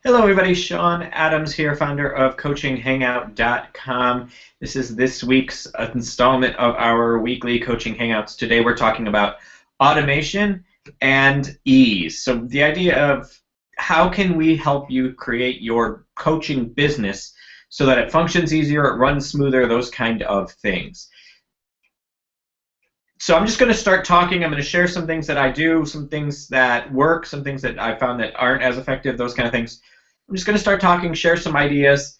Hello, everybody. Sean Adams here, founder of CoachingHangout.com. This is this week's installment of our weekly Coaching Hangouts. Today we're talking about automation and ease. So the idea of how can we help you create your coaching business so that it functions easier, it runs smoother, those kind of things. So I'm just going to start talking. I'm going to share some things that I do, some things that work, some things that I found that aren't as effective, those kind of things. I'm just going to start talking, share some ideas.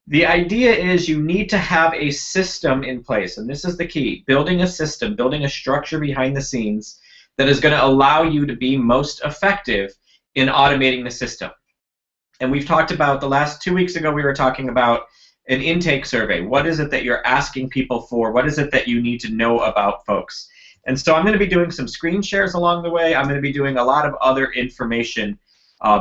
The idea is you need to have a system in place, and this is the key. Building a system, building a structure behind the scenes that is going to allow you to be most effective in automating the system. And we've talked about, the last 2 weeks ago, we were talking about an intake survey. What is it that you're asking people for? What is it that you need to know about folks? And so I'm going to be doing some screen shares along the way. I'm going to be doing a lot of other information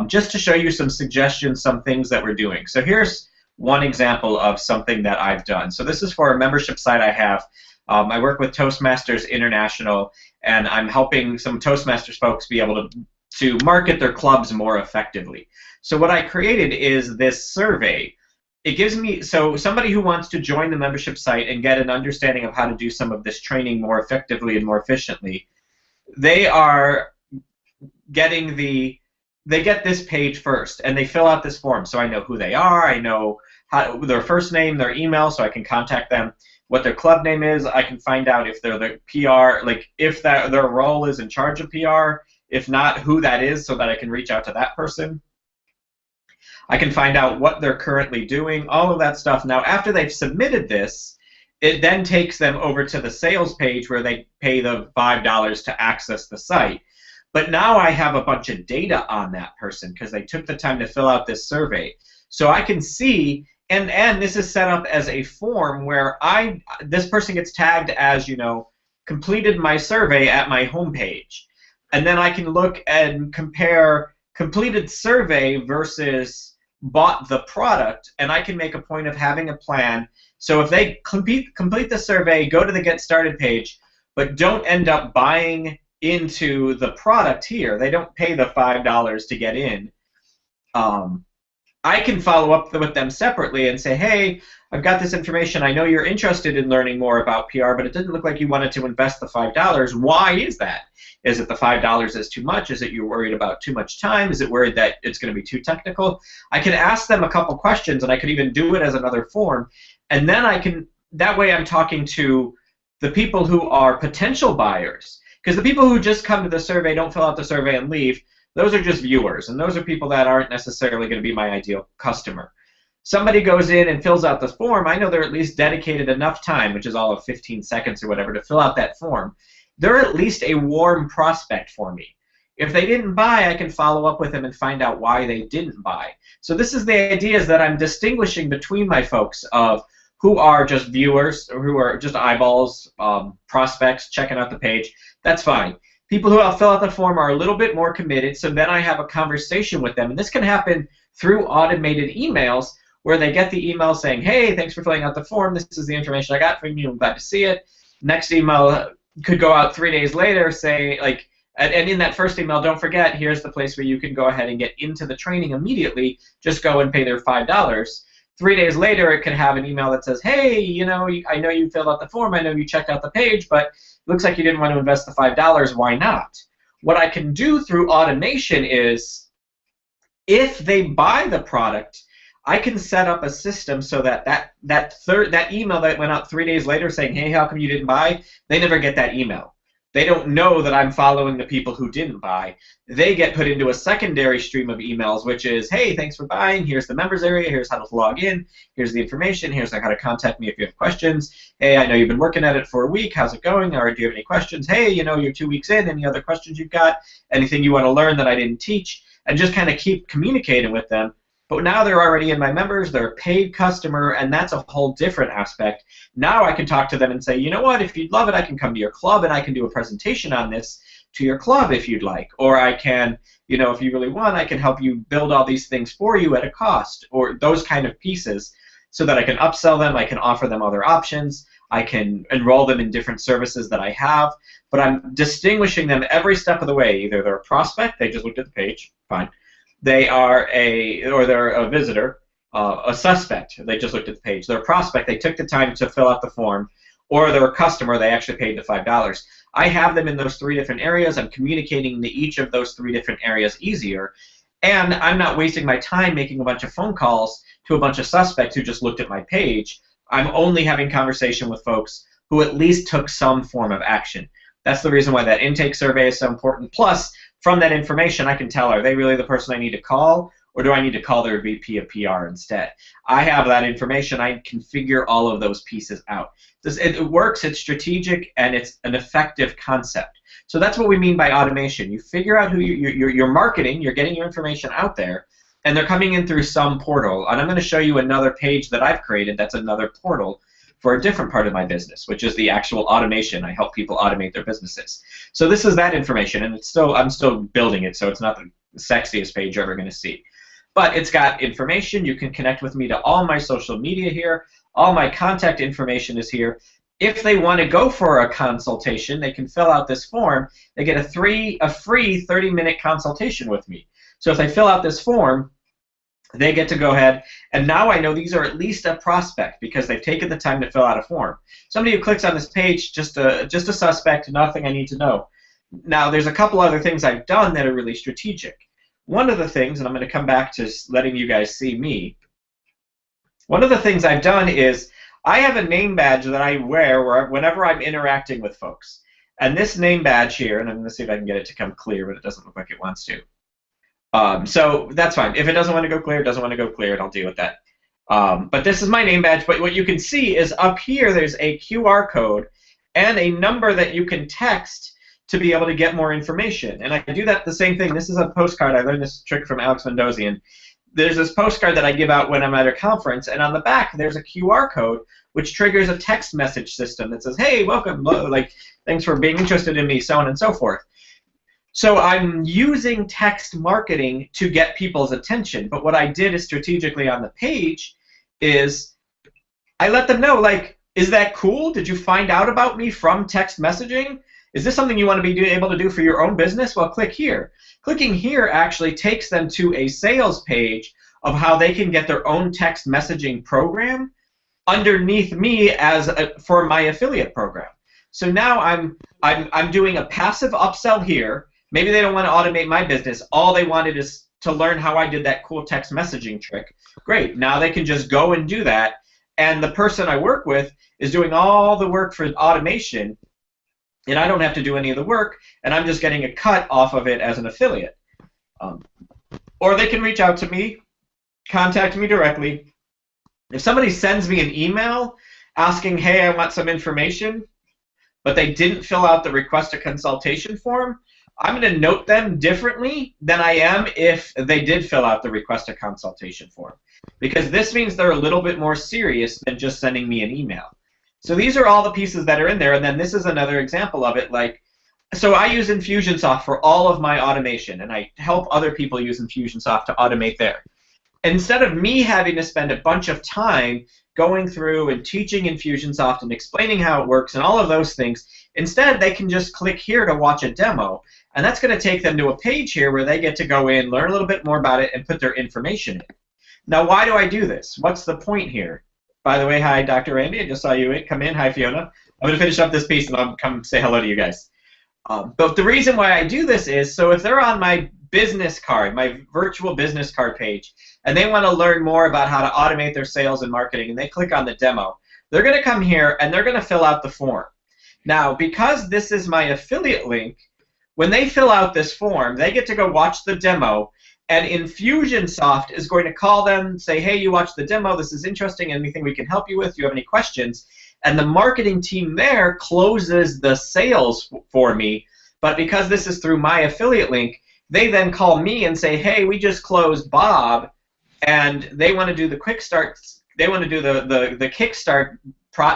just to show you some suggestions, some things that we're doing. So here's one example of something that I've done. So this is for a membership site I have. I work with Toastmasters International, and I'm helping some Toastmasters folks be able to market their clubs more effectively. So what I created is this survey. It gives me, so somebody who wants to join the membership site and get an understanding of how to do some of this training more effectively and more efficiently, they are getting they get this page first, and they fill out this form. So I know who they are, I know their first name, their email, so I can contact them, what their club name is, I can find out if they're the PR, like if their role is in charge of PR, if not, who that is, so that I can reach out to that person. I can find out what they're currently doing, all of that stuff. Now, after they've submitted this, it then takes them over to the sales page where they pay the $5 to access the site. But now I have a bunch of data on that person because they took the time to fill out this survey. So I can see, and this is set up as a form where this person gets tagged as, completed my survey at my homepage. And then I can look and compare completed survey versus bought the product, and I can make a point of having a plan. So if they complete the survey, go to the Get Started page, but don't end up buying into the product here, they don't pay the $5 to get in, I can follow up with them separately and say, hey, I've got this information. I know you're interested in learning more about PR, but it didn't look like you wanted to invest the $5. Why is that? Is it the $5 is too much? Is it you're worried about too much time? Is it worried that it's going to be too technical? I can ask them a couple questions, and I could even do it as another form. And then that way I'm talking to the people who are potential buyers. Because the people who just come to the survey, don't fill out the survey and leave, those are just viewers, and those are people that aren't necessarily going to be my ideal customer. Somebody goes in and fills out this form, I know they're at least dedicated enough time, which is all of 15 seconds or whatever, to fill out that form. They're at least a warm prospect for me. If they didn't buy, I can follow up with them and find out why they didn't buy. So this is the idea, is that I'm distinguishing between my folks of who are just viewers, or who are just eyeballs, prospects, checking out the page. That's fine. People who fill out the form are a little bit more committed, so then I have a conversation with them. And this can happen through automated emails, where they get the email saying, hey, thanks for filling out the form. This is the information I got from you. I'm glad to see it. Next email could go out 3 days later, say, like, and in that first email, don't forget, here's the place where you can go ahead and get into the training immediately. Just go and pay their $5. 3 days later, it could have an email that says, hey, I know you filled out the form, I know you checked out the page, but it looks like you didn't want to invest the $5. Why not? What I can do through automation is, if they buy the product, I can set up a system so that that email that went out 3 days later saying, hey, how come you didn't buy? They never get that email. They don't know that I'm following the people who didn't buy. They get put into a secondary stream of emails, which is, hey, thanks for buying. Here's the members area. Here's how to log in. Here's the information. Here's how to contact me if you have questions. Hey, I know you've been working at it for a week. How's it going? Or do you have any questions? Hey, you're 2 weeks in. Any other questions you've got? Anything you want to learn that I didn't teach? And just kind of keep communicating with them. But now they're already in my members, they're a paid customer, and that's a whole different aspect. Now I can talk to them and say, you know what, if you'd love it, I can come to your club and I can do a presentation on this to your club if you'd like. Or I can, if you really want, I can help you build all these things for you at a cost, or those kind of pieces, so that I can upsell them, I can offer them other options, I can enroll them in different services that I have, but I'm distinguishing them every step of the way. Either they're a prospect, they just looked at the page, fine. they are they're a visitor, a suspect, they just looked at the page. They're a prospect, they took the time to fill out the form, or they're a customer, they actually paid the $5. I have them in those 3 different areas. I'm communicating to each of those 3 different areas easier, and I'm not wasting my time making a bunch of phone calls to a bunch of suspects who just looked at my page. I'm only having conversation with folks who at least took some form of action. That's the reason why that intake survey is so important. Plus, from that information, I can tell, are they really the person I need to call, or do I need to call their VP of PR instead? I have that information. I can figure all of those pieces out. It works, it's strategic, and it's an effective concept. So that's what we mean by automation. You figure out who you're marketing, you're getting your information out there, and they're coming in through some portal. And I'm going to show you another page that I've created that's another portal for a different part of my business, which is the actual automation. I help people automate their businesses. So this is that information, and I'm still building it, so it's not the sexiest page you're ever going to see. But it's got information. You can connect with me to all my social media here. All my contact information is here. If they want to go for a consultation, they can fill out this form. They get a free 30-minute consultation with me. So if they fill out this form, they get to go ahead, and now I know these are at least a prospect because they've taken the time to fill out a form. Somebody who clicks on this page, just a suspect, nothing I need to know. Now, there's a couple other things I've done that are really strategic. One of the things, and I'm going to come back to letting you guys see me, one of the things I've done is I have a name badge that I wear whenever I'm interacting with folks. And this name badge here, and I'm going to see if I can get it to come clear, but it doesn't look like it wants to. So that's fine. If it doesn't want to go clear, it doesn't want to go clear, and I'll deal with that. But this is my name badge. But what you can see is up here there's a QR code and a number that you can text to be able to get more information. And I do that the same thing. This is a postcard. I learned this trick from Alex Mendozian. There's this postcard that I give out when I'm at a conference, and on the back there's a QR code which triggers a text message system that says, hey, welcome, like, thanks for being interested in me, so on and so forth. So I'm using text marketing to get people's attention, but what I did is strategically on the page is I let them know, like, is that cool? Did you find out about me from text messaging? Is this something you want to be able to do for your own business? Well, click here. Clicking here actually takes them to a sales page of how they can get their own text messaging program underneath me for my affiliate program. So now I'm doing a passive upsell here. Maybe they don't want to automate my business. All they wanted is to learn how I did that cool text messaging trick. Great. Now they can just go and do that. And the person I work with is doing all the work for automation, and I don't have to do any of the work, and I'm just getting a cut off of it as an affiliate. Or they can reach out to me, contact me directly. If somebody sends me an email asking, hey, I want some information, but they didn't fill out the request a consultation form, I'm going to note them differently than I am if they did fill out the request a consultation form, because this means they're a little bit more serious than just sending me an email. So these are all the pieces that are in there, and then this is another example of it. Like, so I use Infusionsoft for all of my automation, and I help other people use Infusionsoft to automate there. Instead of me having to spend a bunch of time going through and teaching Infusionsoft and explaining how it works and all of those things, instead they can just click here to watch a demo, and that's going to take them to a page here where they get to go in, learn a little bit more about it, and put their information in. Now, why do I do this? What's the point here? By the way, hi, Dr. Randy. I just saw you come in. Hi, Fiona. I'm going to finish up this piece, and I'll come say hello to you guys. But the reason why I do this is, so if they're on my business card, my virtual business card page, and they want to learn more about how to automate their sales and marketing, and they click on the demo, they're going to come here, and they're going to fill out the form. Now, because this is my affiliate link, when they fill out this form, they get to go watch the demo, and Infusionsoft is going to call them, say, hey, you watched the demo, this is interesting, anything we can help you with, do you have any questions? And the marketing team there closes the sales for me, but because this is through my affiliate link, they then call me and say, hey, we just closed Bob, and they want to do the quick start, they want to do the Kickstart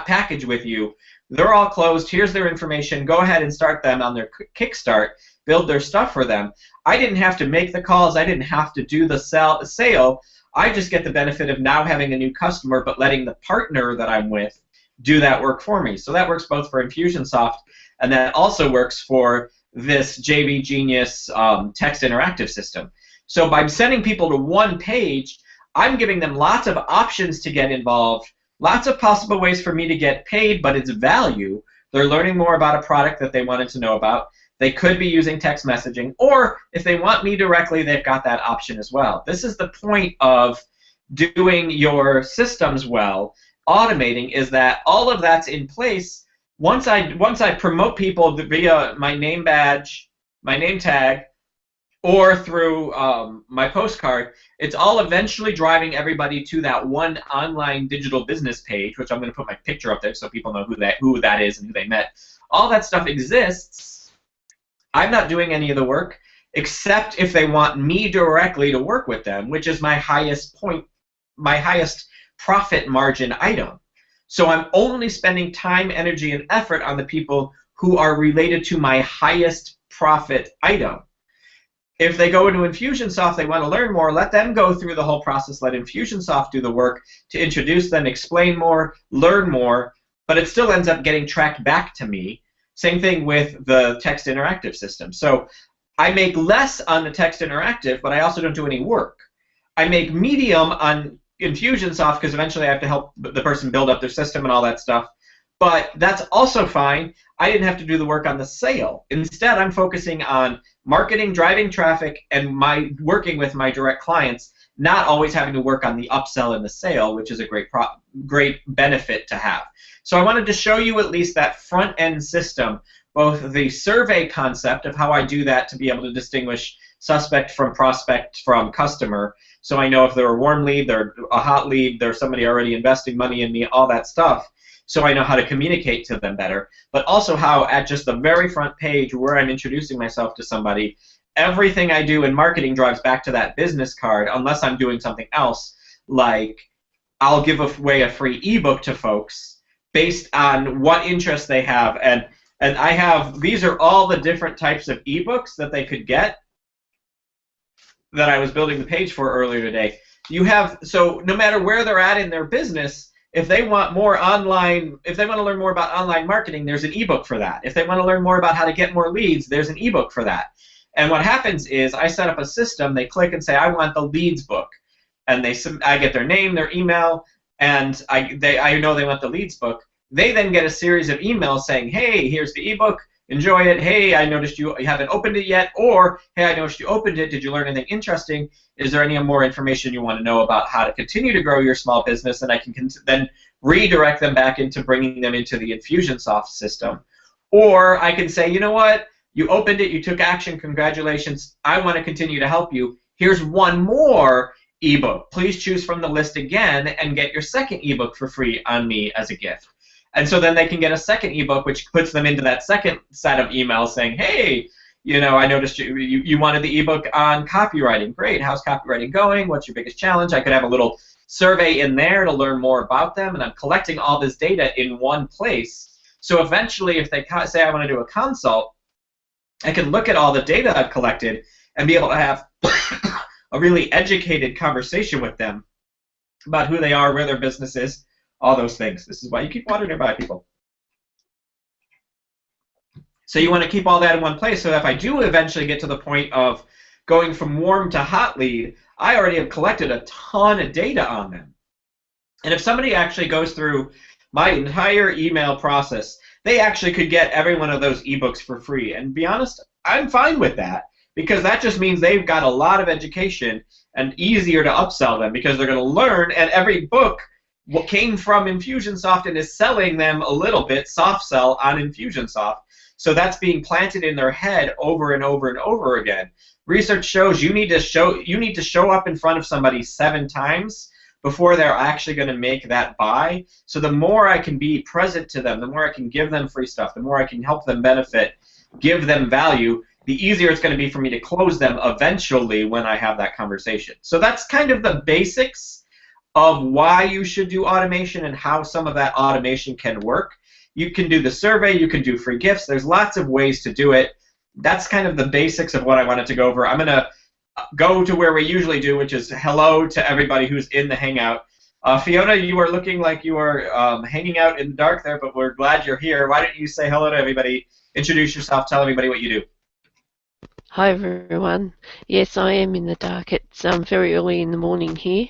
package with you. They're all closed, here's their information, go ahead and start them on their Kickstart, build their stuff for them. I didn't have to make the calls, I didn't have to do the sale, I just get the benefit of now having a new customer, but letting the partner that I'm with do that work for me. So that works both for Infusionsoft, and that also works for this JV Genius text interactive system. So by sending people to one page, I'm giving them lots of options to get involved, lots of possible ways for me to get paid, but it's value. They're learning more about a product that they wanted to know about. They could be using text messaging, or if they want me directly, they've got that option as well. This is the point of doing your systems well, automating, is that all of that's in place. Once I promote people via my name badge, my name tag, or through my postcard, it's all eventually driving everybody to that one online digital business page, which I'm going to put my picture up there so people know who that is and who they met. All that stuff exists. I'm not doing any of the work, except if they want me directly to work with them, which is my highest profit margin item. So I'm only spending time, energy, and effort on the people who are related to my highest profit item. If they go into Infusionsoft, they want to learn more, let them go through the whole process. Let Infusionsoft do the work to introduce them, explain more, learn more, but it still ends up getting tracked back to me. Same thing with the text interactive system. So I make less on the text interactive, but I also don't do any work. I make medium on Infusionsoft because eventually I have to help the person build up their system and all that stuff. But that's also fine. I didn't have to do the work on the sale. Instead, I'm focusing on marketing, driving traffic, and working with my direct clients, not always having to work on the upsell and the sale, which is a great benefit to have. So I wanted to show you at least that front-end system, both the survey concept of how I do that to be able to distinguish suspect from prospect from customer. So I know if they're a warm lead, they're a hot lead, they're somebody already investing money in me, all that stuff. So I know how to communicate to them better, but also how at just the very front page where I'm introducing myself to somebody, everything I do in marketing drives back to that business card unless I'm doing something else, like I'll give away a free ebook to folks based on what interest they have. And I have, these are all the different types of ebooks that they could get that I was building the page for earlier today. You have, so no matter where they're at in their business, if they want more online, if they want to learn more about online marketing, there's an ebook for that. If they want to learn more about how to get more leads, there's an ebook for that. And what happens is I set up a system, they click and say, I want the leads book. And I get their name, their email, and I know they want the leads book. They then get a series of emails saying, hey, here's the ebook, enjoy it. Hey, I noticed you haven't opened it yet. Or, hey, I noticed you opened it. Did you learn anything interesting? Is there any more information you want to know about how to continue to grow your small business? And I can then redirect them back into bringing them into the Infusionsoft system. Or I can say, you know what? You opened it. You took action. Congratulations. I want to continue to help you. Here's one more ebook. Please choose from the list again and get your second ebook for free on me as a gift. And so then they can get a second ebook, which puts them into that second set of emails saying, hey, you know, I noticed you wanted the ebook on copywriting. Great. How's copywriting going? What's your biggest challenge? I could have a little survey in there to learn more about them, and I'm collecting all this data in one place. So eventually, if they say I want to do a consult, I can look at all the data I've collected and be able to have a really educated conversation with them about who they are, where their business is, all those things. This is why you keep water nearby, people. So you want to keep all that in one place so that if I do eventually get to the point of going from warm to hot lead, I already have collected a ton of data on them. And if somebody actually goes through my entire email process, they actually could get every one of those ebooks for free. And to be honest, I'm fine with that because that just means they've got a lot of education and easier to upsell them because they're going to learn, and every book what came from Infusionsoft and is selling them a little bit soft sell on Infusionsoft. So that's being planted in their head over and over and over again. Research shows you need to show up in front of somebody 7 times before they're actually going to make that buy. So the more I can be present to them, the more I can give them free stuff, the more I can help them benefit, give them value, the easier it's going to be for me to close them eventually when I have that conversation. So that's kind of the basics of why you should do automation and how some of that automation can work. You can do the survey, you can do free gifts, there's lots of ways to do it. That's kind of the basics of what I wanted to go over. I'm going to go to where we usually do, which is hello to everybody who's in the Hangout. Fiona, you are looking like you are hanging out in the dark there, but we're glad you're here. Why don't you say hello to everybody, introduce yourself, tell everybody what you do. Hi everyone. Yes, I am in the dark. It's very early in the morning here.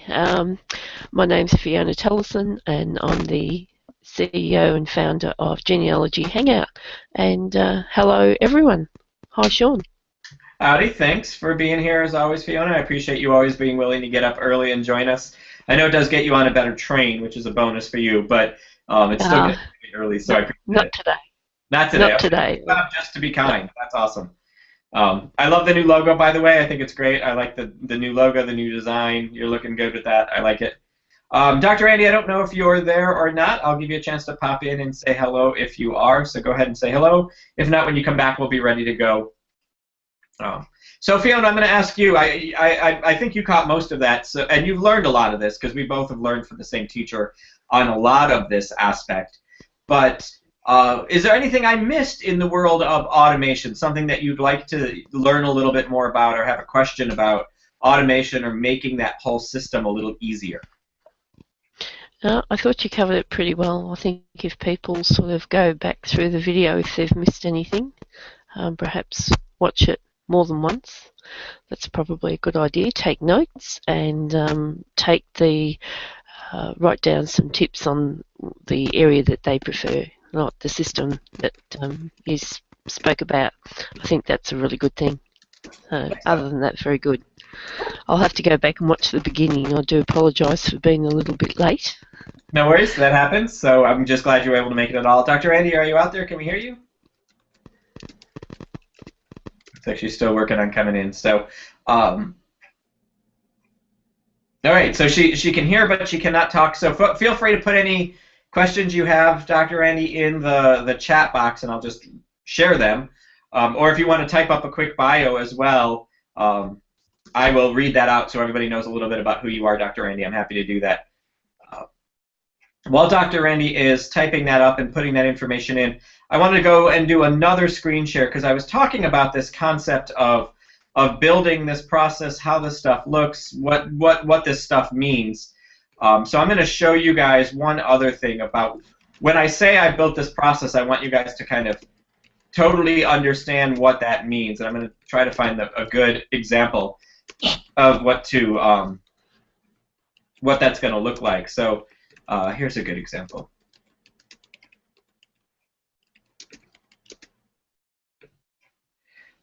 My name's Fiona Tellison, and I'm the CEO and founder of Genealogy Hangout. And hello everyone. Hi Sean. Howdy, thanks for being here as always, Fiona. I appreciate you always being willing to get up early and join us. I know it does get you on a better train, which is a bonus for you, but it's still Uh, getting early, so I not, appreciate not it. today. Not today. Not Okay. today. Just to be No. kind. That's awesome. I love the new logo, by the way. I think it's great. I like the new logo, the new design. You're looking good with that. I like it. Dr. Andy, I don't know if you're there or not. I'll give you a chance to pop in and say hello if you are. So go ahead and say hello. If not, when you come back, we'll be ready to go. Um, so Fiona, I'm going to ask you. I think you caught most of that. So, and you've learned a lot of this because we both have learned from the same teacher on a lot of this aspect. But is there anything I missed in the world of automation? Something that you'd like to learn a little bit more about, or have a question about automation, or making that whole system a little easier? I thought you covered it pretty well. I think if people sort of go back through the video if they've missed anything, perhaps watch it more than once. That's probably a good idea. Take notes and write down some tips on the area that they prefer, not the system that you spoke about. I think that's a really good thing. Other than that, very good. I'll have to go back and watch the beginning. I do apologise for being a little bit late. No worries, that happens. So I'm just glad you were able to make it at all. Dr. Andy, are you out there? Can we hear you? Looks like she's still working on coming in. So, all right. So she can hear, but she cannot talk. So feel free to put any questions you have, Dr. Andy, in the chat box, and I'll just share them. Or if you want to type up a quick bio as well, I will read that out so everybody knows a little bit about who you are, Dr. Andy. I'm happy to do that. While Dr. Randy is typing that up and putting that information in, I wanted to go and do another screen share because I was talking about this concept of building this process, how this stuff looks, what this stuff means. So I'm going to show you guys one other thing about when I say I built this process, I want you guys to kind of totally understand what that means. And I'm going to try to find a good example of what that's going to look like. So here's a good example.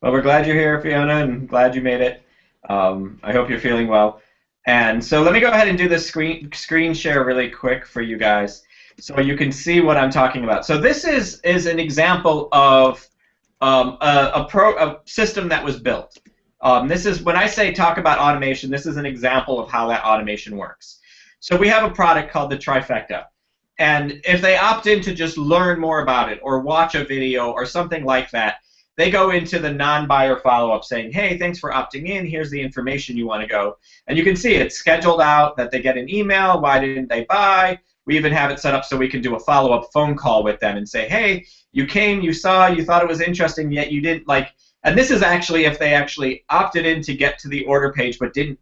Well, we're glad you're here, Fiona, and glad you made it. I hope you're feeling well. And so let me go ahead and do this screen share really quick for you guys so you can see what I'm talking about. So this is an example of a system that was built. This is, when I say talk about automation, this is an example of how that automation works. So we have a product called the Trifecta. And if they opt in to just learn more about it or watch a video or something like that, they go into the non-buyer follow-up saying, hey, thanks for opting in. Here's the information you want to go. And you can see it's scheduled out that they get an email. Why didn't they buy? We even have it set up so we can do a follow-up phone call with them and say, hey, you came, you saw, you thought it was interesting, yet you didn't like. And this is actually if they actually opted in to get to the order page but didn't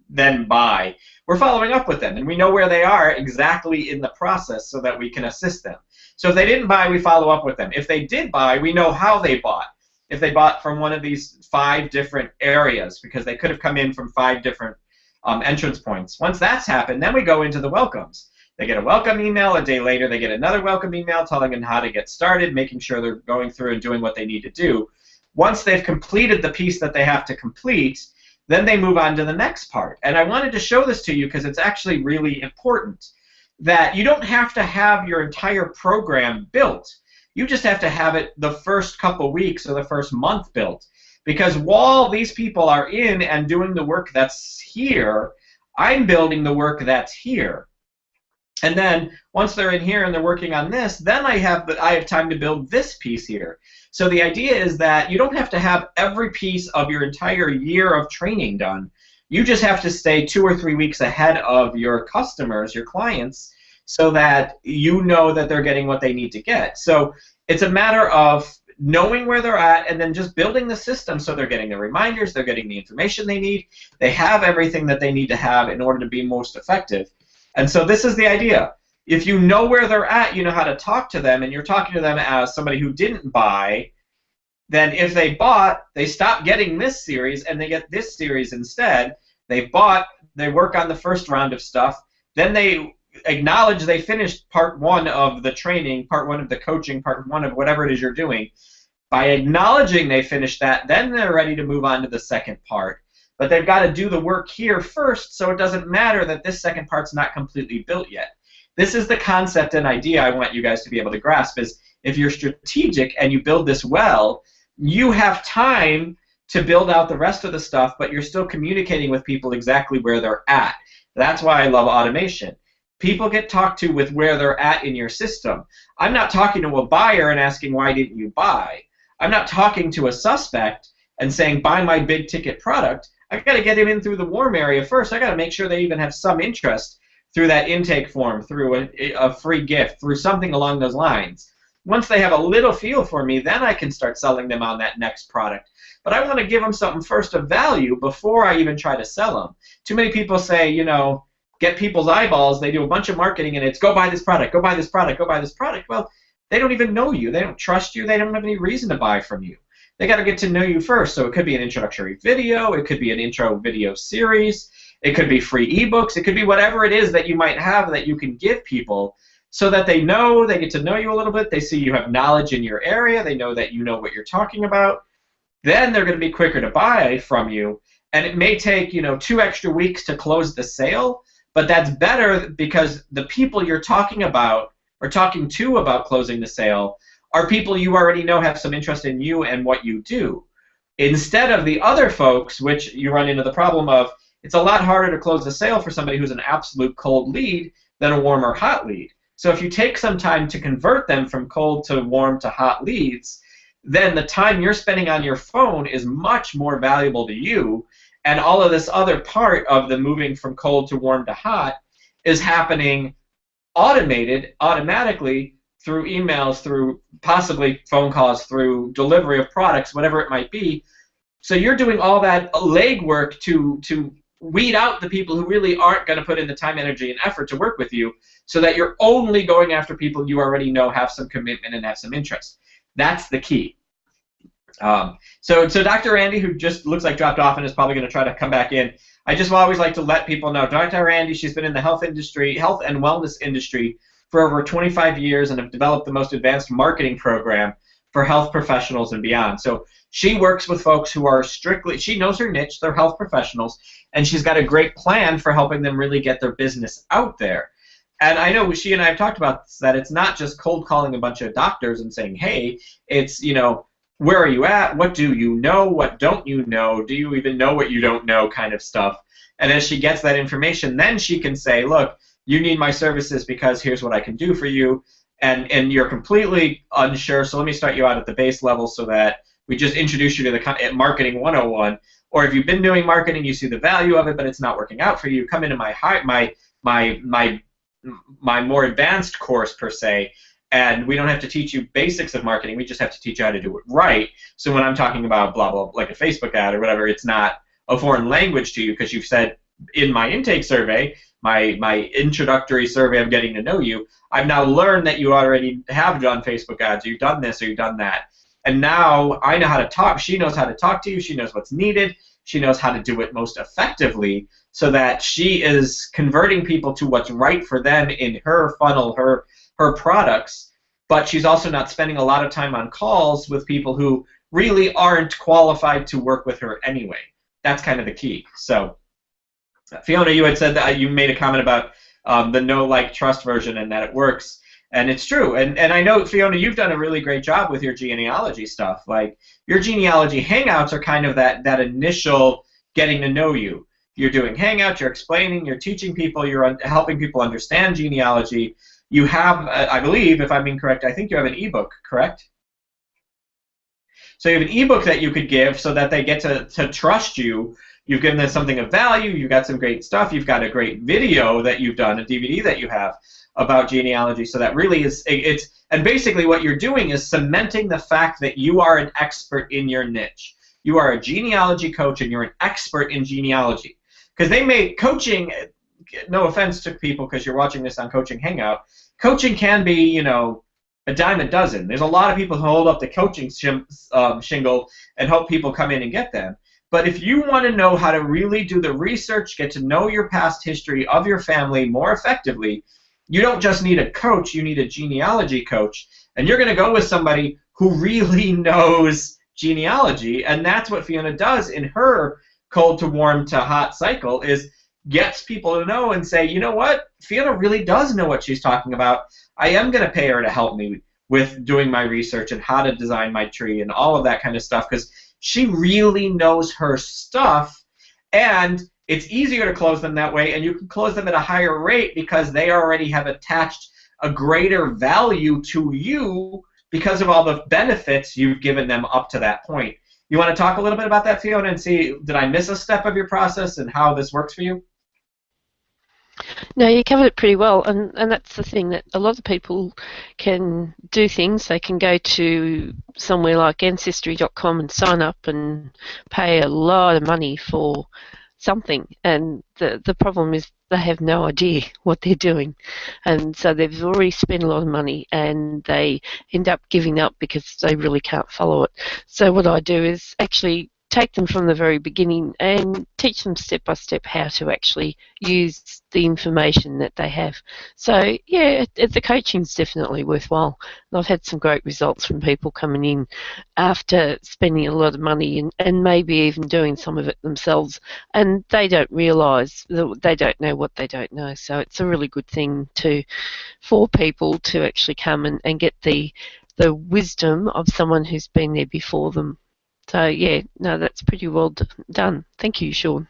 then buy. We're following up with them, and we know where they are exactly in the process so that we can assist them. So if they didn't buy, we follow up with them. If they did buy, we know how they bought. If they bought from one of these 5 different areas, because they could have come in from 5 different entrance points. Once that's happened, then we go into the welcomes. They get a welcome email. A day later, they get another welcome email telling them how to get started, making sure they're going through and doing what they need to do. Once they've completed the piece that they have to complete, then they move on to the next part. And I wanted to show this to you because it's actually really important that you don't have to have your entire program built. You just have to have it the first couple weeks or the first month built. Because while these people are in and doing the work that's here, I'm building the work that's here. And then once they're in here and they're working on this, then I have time to build this piece here. So the idea is that you don't have to have every piece of your entire year of training done. You just have to stay 2 or 3 weeks ahead of your customers, your clients, so that you know that they're getting what they need to get. So it's a matter of knowing where they're at and then just building the system so they're getting the reminders, they're getting the information they need, they have everything that they need to have in order to be most effective. And so this is the idea. If you know where they're at, you know how to talk to them, and you're talking to them as somebody who didn't buy, then if they bought, they stop getting this series and they get this series instead. They bought, they work on the first round of stuff, then they acknowledge they finished part 1 of the training, part 1 of the coaching, part 1 of whatever it is you're doing. By acknowledging they finished that, then they're ready to move on to the second part. But they've got to do the work here first, so it doesn't matter that this second part's not completely built yet. This is the concept and idea I want you guys to be able to grasp, is if you're strategic and you build this well, you have time to build out the rest of the stuff, but you're still communicating with people exactly where they're at. That's why I love automation. People get talked to with where they're at in your system. I'm not talking to a buyer and asking, why didn't you buy? I'm not talking to a suspect and saying, buy my big ticket product. I've got to get him in through the warm area first. I've got to make sure they even have some interest through that intake form, through a free gift, through something along those lines. Once they have a little feel for me, then I can start selling them on that next product. But I want to give them something first of value before I even try to sell them. Too many people say, you know, get people's eyeballs. They do a bunch of marketing and it's go buy this product, go buy this product, go buy this product. Well, they don't even know you. They don't trust you. They don't have any reason to buy from you. They got to get to know you first. So it could be an introductory video. It could be an intro video series. It could be free ebooks. It could be whatever it is that you might have that you can give people so that they know, they get to know you a little bit. They see you have knowledge in your area. They know that you know what you're talking about. Then they're going to be quicker to buy from you. And it may take, you know, 2 extra weeks to close the sale, but that's better because the people you're talking about or talking to about closing the sale are people you already know have some interest in you and what you do. Instead of the other folks, which you run into the problem of, it's a lot harder to close a sale for somebody who's an absolute cold lead than a warm or hot lead. So if you take some time to convert them from cold to warm to hot leads, then the time you're spending on your phone is much more valuable to you, and all of this other part of the moving from cold to warm to hot is happening automatically through emails, through possibly phone calls, through delivery of products, whatever it might be. So you're doing all that legwork to weed out the people who really aren't going to put in the time, energy, and effort to work with you, so that you're only going after people you already know have some commitment and have some interest. That's the key. So Dr. Randy, who just looks like dropped off and is probably going to try to come back in, I just always like to let people know, Dr. Randy, she's been in the health industry, health and wellness industry for over 25 years and have developed the most advanced marketing program for health professionals and beyond. So she works with folks who are strictly, she knows her niche, they're health professionals, and she's got a great plan for helping them really get their business out there. And I know she and I have talked about this, that it's not just cold calling a bunch of doctors and saying, hey, it's, you know, where are you at? What do you know? What don't you know? Do you even know what you don't know kind of stuff? And as she gets that information, then she can say, look, you need my services because here's what I can do for you. And you're completely unsure, so let me start you out at the base level so that we just introduce you to the marketing 101. Or if you've been doing marketing, you see the value of it, but it's not working out for you, come into my more advanced course, per se, and we don't have to teach you basics of marketing. We just have to teach you how to do it right. So when I'm talking about blah, blah, like a Facebook ad or whatever, it's not a foreign language to you because you've said in my intake survey, my introductory survey of getting to know you, I've now learned that you already have done Facebook ads, or you've done this, or you've done that. And now I know how to talk. She knows how to talk to you. She knows what's needed. She knows how to do it most effectively so that she is converting people to what's right for them in her funnel, her products, but she's also not spending a lot of time on calls with people who really aren't qualified to work with her anyway. That's kind of the key. So, Fiona, you had said that you made a comment about the know, like, trust version and that it works, and it's true. And I know, Fiona, you've done a really great job with your genealogy stuff. Like, your genealogy hangouts are kind of that initial getting to know you. You're doing hangouts, you're explaining, you're teaching people, you're helping people understand genealogy. You have, I believe, if I'm incorrect, I think you have an ebook, correct? So you have an ebook that you could give so that they get to trust you. You've given them something of value. You've got some great stuff. You've got a great video that you've done, a DVD that you have about genealogy. So that really is, and basically what you're doing is cementing the fact that you are an expert in your niche. You are a genealogy coach and you're an expert in genealogy. Because they make coaching, no offense to people because you're watching this on Coaching Hangout, coaching can be, you know, a dime a dozen. There's a lot of people who hold up the coaching shingle and hope people come in and get them. But if you want to know how to really do the research, get to know your past history of your family more effectively, you don't just need a coach, you need a genealogy coach. And you're going to go with somebody who really knows genealogy. And that's what Fiona does in her cold to warm to hot cycle, is gets people to know and say, you know what, Fiona really does know what she's talking about. I am going to pay her to help me with doing my research and how to design my tree and all of that kind of stuff, because she really knows her stuff, and it's easier to close them that way, and you can close them at a higher rate because they already have attached a greater value to you because of all the benefits you've given them up to that point. You want to talk a little bit about that, Fiona, and see, did I miss a step of your process and how this works for you? No, you covered it pretty well, and that's the thing, that a lot of people can do things. They can go to somewhere like Ancestry.com and sign up and pay a lot of money for something, and the problem is they have no idea what they're doing, and so they've already spent a lot of money and they end up giving up because they really can't follow it. So what I do is actually take them from the very beginning and teach them step by step how to actually use the information that they have. So yeah, the coaching's definitely worthwhile. And I've had some great results from people coming in after spending a lot of money and maybe even doing some of it themselves, and they don't realise, they don't know what they don't know. So it's a really good thing for people to actually come and get the wisdom of someone who's been there before them. So yeah, no, that's pretty well done. Thank you, Sean.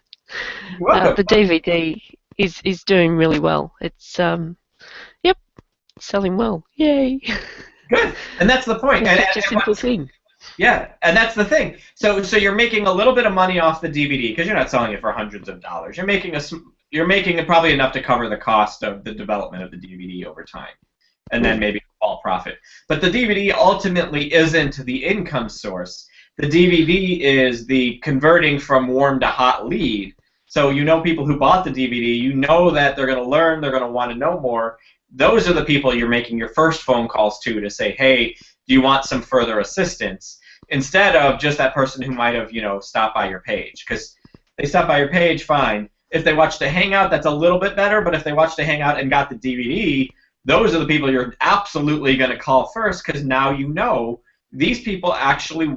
You're welcome. The DVD is doing really well. It's yep, selling well. Yay! Good, and that's the point. It's such a simple thing. Yeah, and that's the thing. So you're making a little bit of money off the DVD because you're not selling it for hundreds of dollars. You're making probably enough to cover the cost of the development of the DVD over time, and then maybe a small profit. But the DVD ultimately isn't the income source. The DVD is the converting from warm to hot lead. So you know people who bought the DVD, you know that they're going to learn, they're going to want to know more. Those are the people you're making your first phone calls to say, hey, do you want some further assistance? Instead of just that person who might have, stopped by your page. Because they stopped by your page, fine. If they watched a Hangout, that's a little bit better, but if they watched a Hangout and got the DVD, those are the people you're absolutely going to call first, because now you know these people actually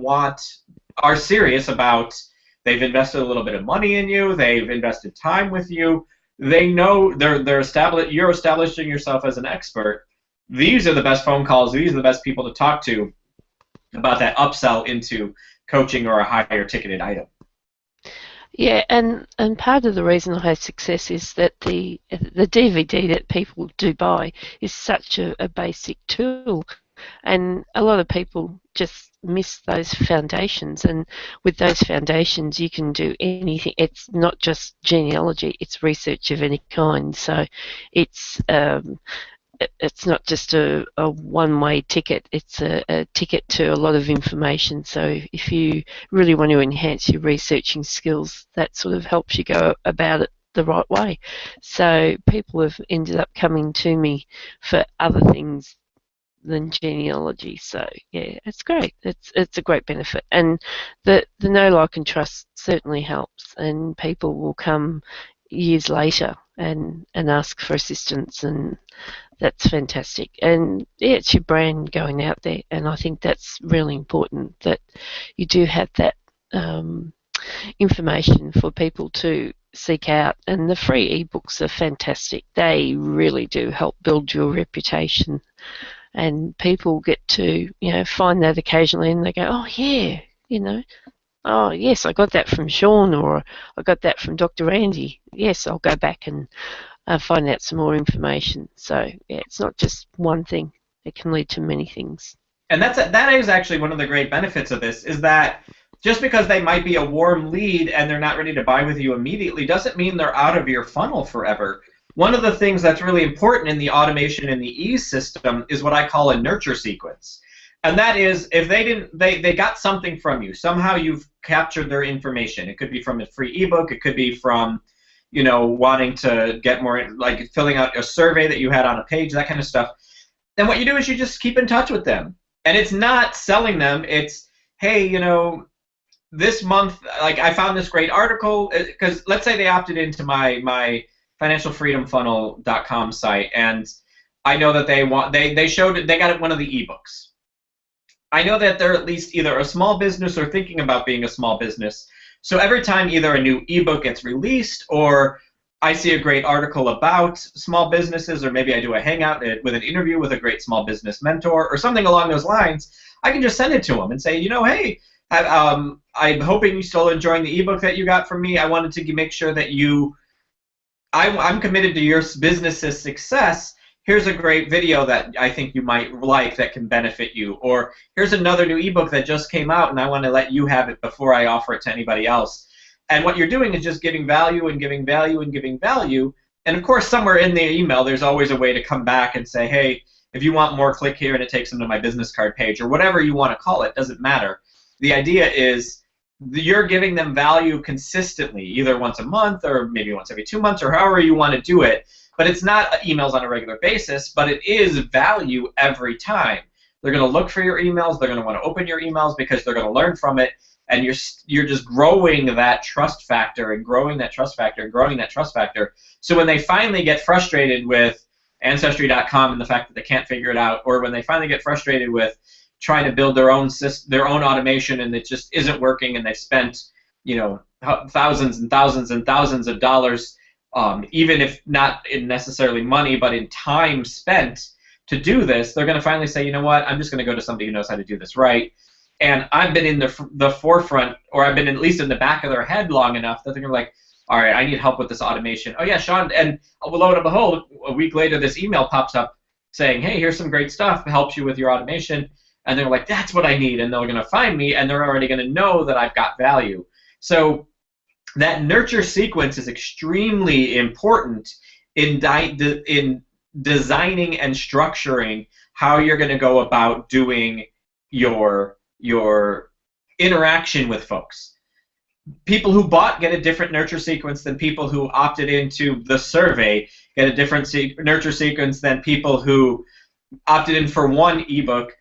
are serious about, they've invested a little bit of money in you, they've invested time with you, they know you're establishing yourself as an expert. These are the best phone calls, these are the best people to talk to about that upsell into coaching or a higher ticketed item. Yeah, and part of the reason I have success is that the DVD that people do buy is such a basic tool. And a lot of people just miss those foundations, and with those foundations you can do anything. It's not just genealogy, it's research of any kind. So it's not just a one-way ticket, it's a ticket to a lot of information. So if you really want to enhance your researching skills, that sort of helps you go about it the right way. So people have ended up coming to me for other things than genealogy. So yeah, it's great. It's a great benefit, and the know, like, and trust certainly helps. And people will come years later and ask for assistance, and that's fantastic. And yeah, it's your brand going out there, and I think that's really important that you do have that information for people to seek out. And the free ebooks are fantastic. They really do help build your reputation. And people get to, find that occasionally, and they go, oh yeah, oh yes, I got that from Sean, or I got that from Dr. Andy. Yes, I'll go back and find out some more information. So yeah, it's not just one thing. It can lead to many things. And that is actually one of the great benefits of this, is that just because they might be a warm lead and they're not ready to buy with you immediately doesn't mean they're out of your funnel forever. One of the things that's really important in the automation in the ease system is what I call a nurture sequence. And that is, if they got something from you, somehow you've captured their information. It could be from a free ebook, it could be from, wanting to get more, like filling out a survey that you had on a page, that kind of stuff. then what you do is you just keep in touch with them. And it's not selling them. It's, hey, this month, like, I found this great article, because let's say they opted into my financialfreedomfunnel.com site, and I know that they showed it, they got one of the ebooks. I know that they're at least either a small business or thinking about being a small business. So every time either a new ebook gets released, or I see a great article about small businesses, or maybe I do a hangout with an interview with a great small business mentor or something along those lines, I can just send it to them and say, hey, I'm hoping you're still enjoying the ebook that you got from me. I wanted to make sure that I'm committed to your business's success. Here's a great video that I think you might like that can benefit you. Or here's another new ebook that just came out, and I want to let you have it before I offer it to anybody else. And what you're doing is just giving value and giving value and giving value. And of course, somewhere in the email, there's always a way to come back and say, hey, if you want more, click here, and it takes them to my business card page, or whatever you want to call it. Doesn't matter. The idea is you're giving them value consistently, either once a month or maybe once every 2 months, or however you want to do it. But it's not emails on a regular basis, but it is value every time. They're going to look for your emails. They're going to want to open your emails because they're going to learn from it. And you're just growing that trust factor and growing that trust factor and growing that trust factor. So when they finally get frustrated with Ancestry.com and the fact that they can't figure it out, or when they finally get frustrated with trying to build their own automation and it just isn't working, and they've spent thousands and thousands and thousands of dollars, even if not in necessarily money, but in time spent to do this, they're going to finally say, you know what, I'm just going to go to somebody who knows how to do this right. And I've been in the forefront, or I've been at least in the back of their head long enough that they're like, all right, I need help with this automation. Oh yeah, Sean, and lo and behold, a week later this email pops up saying, hey, here's some great stuff that helps you with your automation. And they're like, that's what I need, and they're going to find me, and they're already going to know that I've got value. So that nurture sequence is extremely important in designing and structuring how you're going to go about doing your interaction with folks. People who bought get a different nurture sequence than people who opted into the survey get a different nurture sequence than people who opted in for one ebook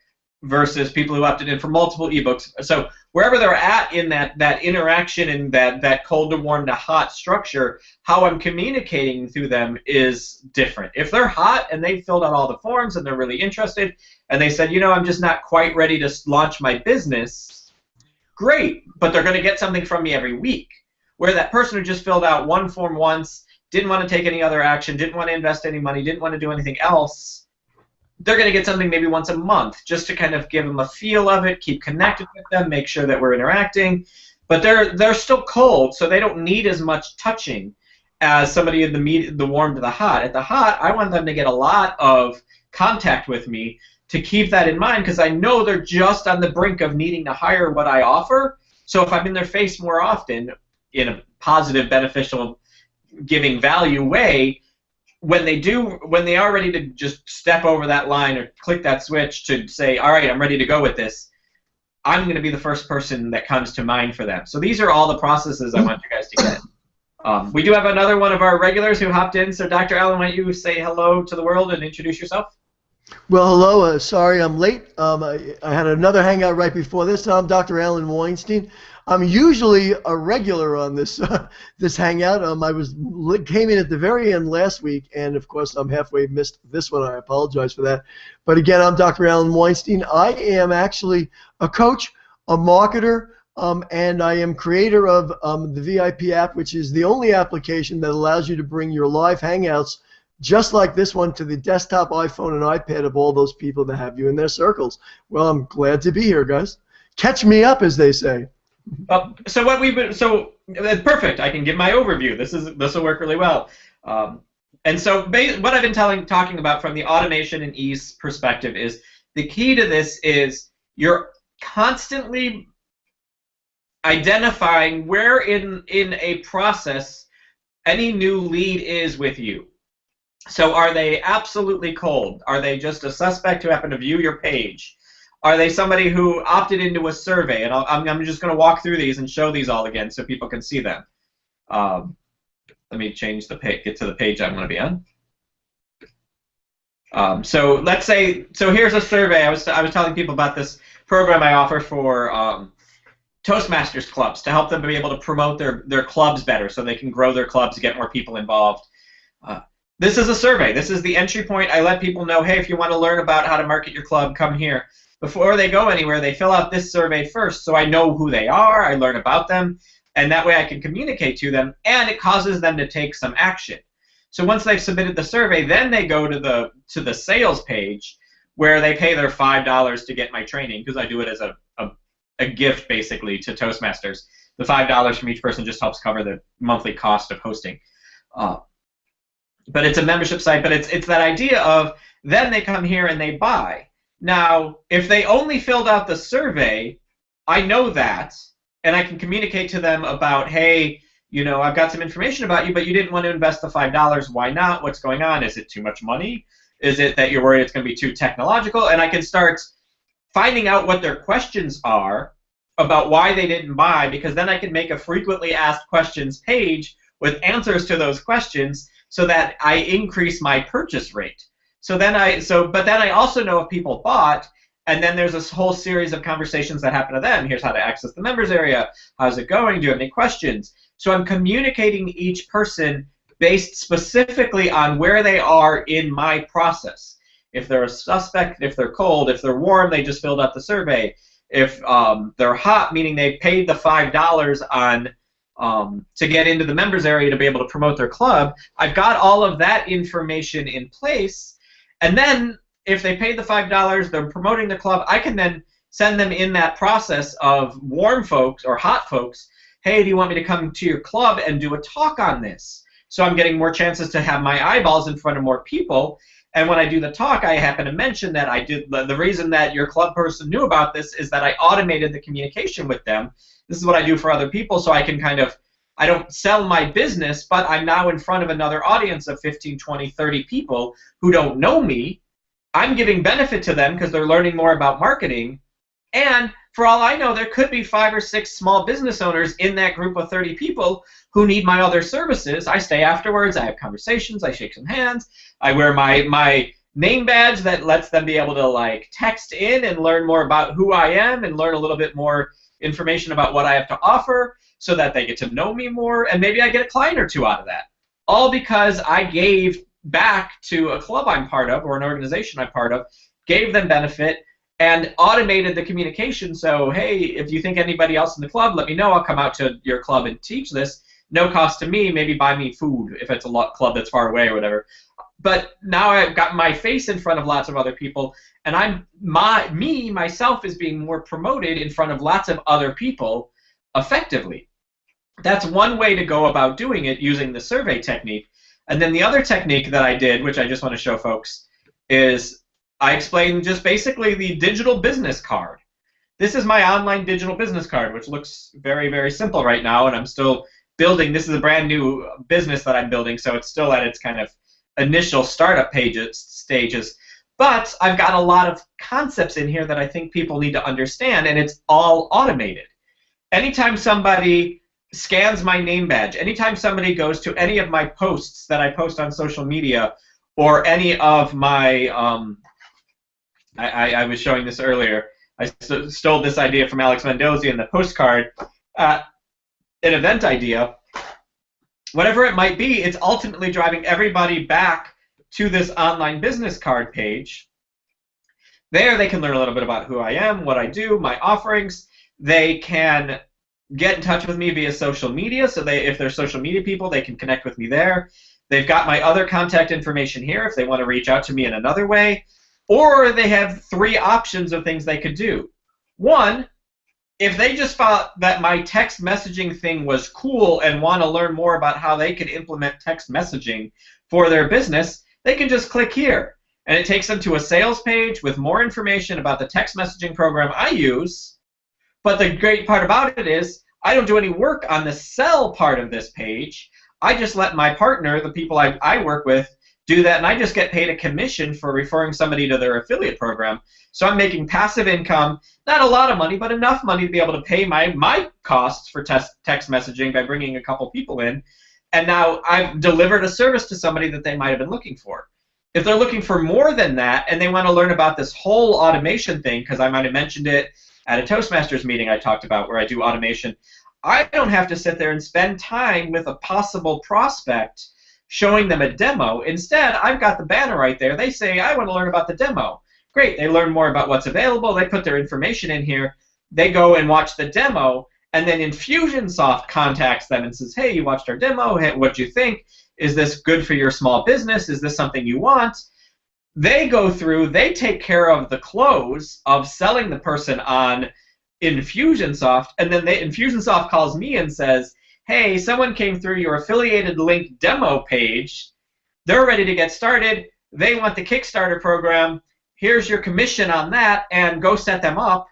versus people who opted in for multiple ebooks. So wherever they're at in that interaction and that cold to warm to hot structure, how I'm communicating through them is different. If they're hot and they filled out all the forms and they're really interested and they said, I'm just not quite ready to launch my business, great, but they're going to get something from me every week. Where that person who just filled out one form once, didn't want to take any other action, didn't want to invest any money, didn't want to do anything else, they're going to get something maybe once a month just to kind of give them a feel of it, keep connected with them, make sure that we're interacting. But they're still cold, so they don't need as much touching as somebody in the warm to the hot. At the hot, I want them to get a lot of contact with me to keep that in mind, because I know they're just on the brink of needing to hire what I offer. So if I'm in their face more often in a positive, beneficial, giving value way, when they are ready to just step over that line or click that switch to say, all right, I'm ready to go with this, I'm going to be the first person that comes to mind for them. So these are all the processes I want you guys to get. We do have another one of our regulars who hopped in. So Dr. Allen, why don't you say hello to the world and introduce yourself? Well, hello. Sorry I'm late. I had another hangout right before this. I'm Dr. Alan Weinstein. I'm usually a regular on this this hangout. I came in at the very end last week, and of course I'm halfway missed this one. I apologize for that. But again, I'm Dr. Alan Weinstein. I am actually a coach, a marketer, and I am creator of the VIP app, which is the only application that allows you to bring your live hangouts just like this one to the desktop, iPhone, and iPad of all those people that have you in their circles. Well, I'm glad to be here, guys. Catch me up, as they say. So perfect. I can give my overview. This will work really well. And so what I've been talking about from the automation and ease perspective is the key to this is you're constantly identifying where in a process any new lead is with you. So are they absolutely cold? Are they just a suspect who happened to view your page? Are they somebody who opted into a survey? And I'm just going to walk through these and show these all again so people can see them. Let me change the page, get to the page I'm going to be on. So let's say, so here's a survey. I was telling people about this program I offer for Toastmasters clubs to help them be able to promote their clubs better so they can grow their clubs, get more people involved. This is a survey. This is the entry point. I let people know, hey, if you want to learn about how to market your club, come here. Before they go anywhere, they fill out this survey first so I know who they are, I learn about them, and that way I can communicate to them, and it causes them to take some action. So once they've submitted the survey, then they go to the sales page where they pay their $5 to get my training, because I do it as a gift basically to Toastmasters. The $5 from each person just helps cover the monthly cost of hosting. But it's a membership site, but it's that idea of then they come here and they buy. Now, if they only filled out the survey, I know that, and I can communicate to them about, hey, you know, I've got some information about you, but you didn't want to invest the $5. Why not? What's going on? Is it too much money? Is it that you're worried it's going to be too technological? And I can start finding out what their questions are about why they didn't buy, because then I can make a frequently asked questions page with answers to those questions so that I increase my purchase rate. But then I also know if people bought, and then there's this whole series of conversations that happen to them. Here's how to access the members area. How's it going? Do you have any questions? So I'm communicating each person based specifically on where they are in my process. If they're a suspect, if they're cold, if they're warm, they just filled out the survey. If they're hot, meaning they paid the $5 to get into the members area to be able to promote their club, I've got all of that information in place. And then if they paid the $5, they're promoting the club, I can then send them in that process of warm folks or hot folks, hey, do you want me to come to your club and do a talk on this? So I'm getting more chances to have my eyeballs in front of more people. And when I do the talk, I happen to mention that the reason that your club person knew about this is that I automated the communication with them. This is what I do for other people, so I can I don't sell my business, but I'm now in front of another audience of 15, 20, 30 people who don't know me. I'm giving benefit to them because they're learning more about marketing. And for all I know, there could be 5 or 6 small business owners in that group of 30 people who need my other services. I stay afterwards. I have conversations. I shake some hands. I wear my name badge that lets them be able to text in and learn more about who I am and learn a little bit more information about what I have to offer so that they get to know me more, and maybe I get a client or 2 out of that. All because I gave back to a club I'm part of or an organization I'm part of, gave them benefit, and automated the communication. So, hey, if you think anybody else in the club, let me know. I'll come out to your club and teach this. No cost to me. Maybe buy me food if it's a club that's far away or whatever. But now I've got my face in front of lots of other people, and myself is being more promoted in front of lots of other people effectively. That's one way to go about doing it, using the survey technique. And then the other technique that I did, which I just want to show folks, is I explained just basically the digital business card. This is my online digital business card, which looks very, very simple right now, and I'm still building. This is a brand new business that I'm building, so it's still at its kind of initial startup stages. But I've got a lot of concepts in here that I think people need to understand, and it's all automated. Anytime somebody scans my name badge, anytime somebody goes to any of my posts that I post on social media, or any of my, I was showing this earlier, I stole this idea from Alex Mendoza in the postcard, an event idea. Whatever it might be, it's ultimately driving everybody back to this online business card page. There they can learn a little bit about who I am, what I do, my offerings. They can get in touch with me via social media, so if they're social media people, they can connect with me there. They've got my other contact information here if they want to reach out to me in another way. Or they have 3 options of things they could do. 1, if they just thought that my text messaging thing was cool and want to learn more about how they could implement text messaging for their business, they can just click here. And it takes them to a sales page with more information about the text messaging program I use. But the great part about it is I don't do any work on the sell part of this page. I just let my partner, the people I work with, do that, and I just get paid a commission for referring somebody to their affiliate program. So I'm making passive income, not a lot of money, but enough money to be able to pay my costs for text messaging by bringing a couple people in. And now I've delivered a service to somebody that they might have been looking for. If they're looking for more than that and they want to learn about this whole automation thing, because I might have mentioned it at a Toastmasters meeting I talked about where I do automation, I don't have to sit there and spend time with a possible prospect showing them a demo. Instead, I've got the banner right there. They say, I want to learn about the demo. Great, they learn more about what's available. They put their information in here. They go and watch the demo, and then Infusionsoft contacts them and says, hey, you watched our demo. Hey, what'd you think? Is this good for your small business? Is this something you want? They go through, they take care of the close of selling the person on Infusionsoft, and then Infusionsoft calls me and says, hey, someone came through your affiliated link demo page. They're ready to get started. They want the Kickstarter program. Here's your commission on that, and go set them up.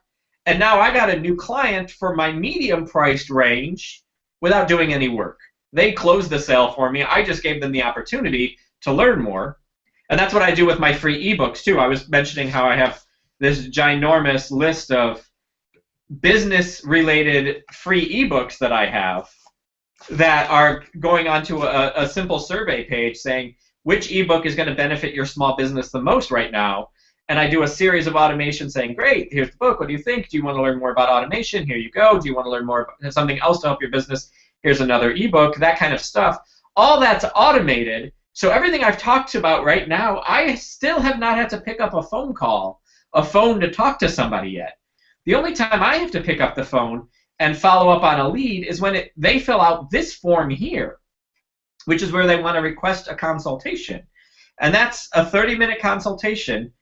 And now I got a new client for my medium priced range without doing any work. They closed the sale for me. I just gave them the opportunity to learn more. And that's what I do with my free ebooks too. I was mentioning how I have this ginormous list of business related free ebooks that I have that are going onto a simple survey page saying which ebook is going to benefit your small business the most right now. And I do a series of automations saying, great, here's the book. What do you think? Do you want to learn more about automation? Here you go. Do you want to learn more about something else to help your business? Here's another ebook, that kind of stuff. All that's automated. So everything I've talked about right now, I still have not had to pick up a phone call, a phone to talk to somebody yet. The only time I have to pick up the phone and follow up on a lead is when they fill out this form here, which is where they want to request a consultation. And that's a 30-minute consultation